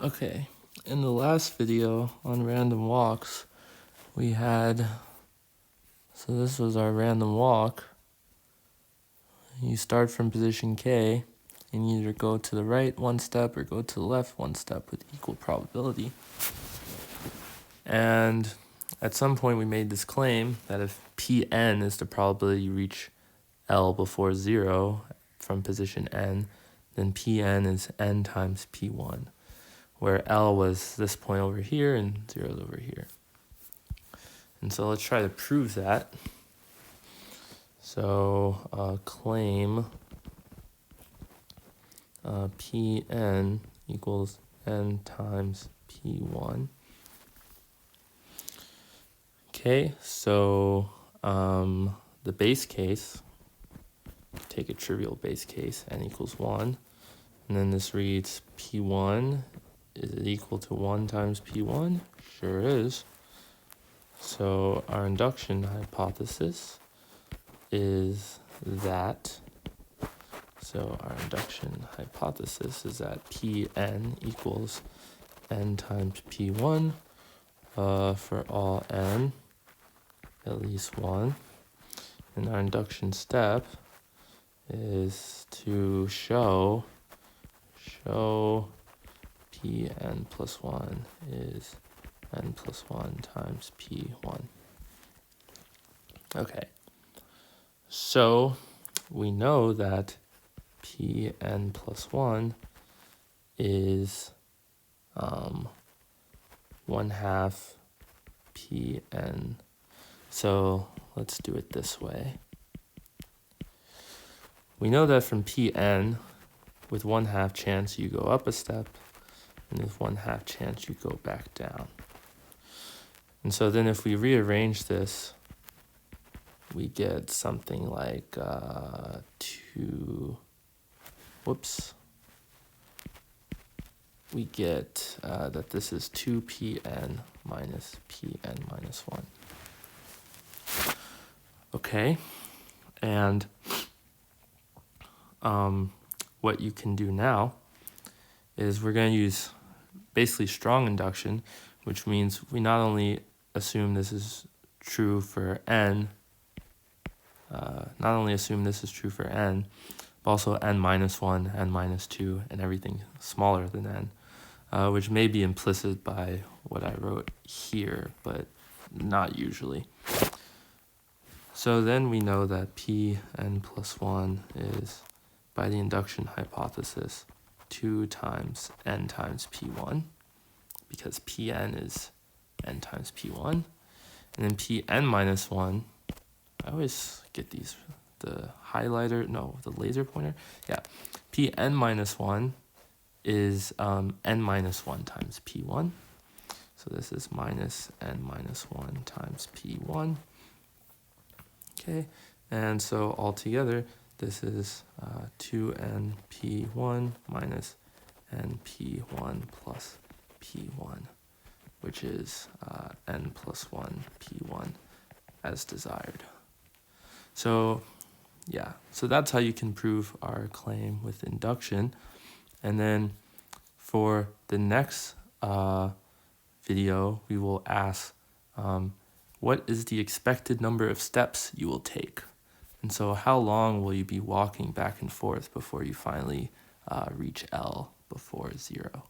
Okay, in the last video on random walks, we had, so this was our random walk. You start from position K, and you either go to the right one step or go to the left one step with equal probability. And at some point we made this claim that if Pn is the probability you reach L before 0 from position N, then Pn is N times P1, where L was this point over here and 0 is over here. And so let's try to prove that. So claim Pn equals N times P1. Okay, so the base case, take a trivial base case, N equals 1. And then this reads P1, is it equal to 1 times P1? Sure is. So our induction hypothesis is that, Pn equals N times P1 for all N, at least 1. And our induction step is to show Pn plus 1 is N plus 1 times P1. Okay, so we know that Pn plus 1 is 1/2 Pn. So let's do it this way. We know that from Pn, with 1/2 chance you go up a step, and with 1/2 chance you go back down. And so then if we rearrange this, we get something like we get that this is 2Pn minus Pn minus 1. Okay, and what you can do now is we're going to use basically strong induction, which means we not only assume this is true for n, but also n minus 1, n minus 2, and everything smaller than n, which may be implicit by what I wrote here, but not usually. So then we know that Pn plus 1 is, by the induction hypothesis, 2 times n times P1, because Pn is n times P1. And then Pn minus 1, I always get these, the laser pointer. Yeah, Pn minus 1 is n minus 1 times P1. So this is minus n minus 1 times P1. Okay, and so altogether, this is 2n P1 minus n P1 plus P1, which is n plus 1 P1 as desired. So yeah, so that's how you can prove our claim with induction. And then for the next video, we will ask what is the expected number of steps you will take? And so how long will you be walking back and forth before you finally reach L before 0?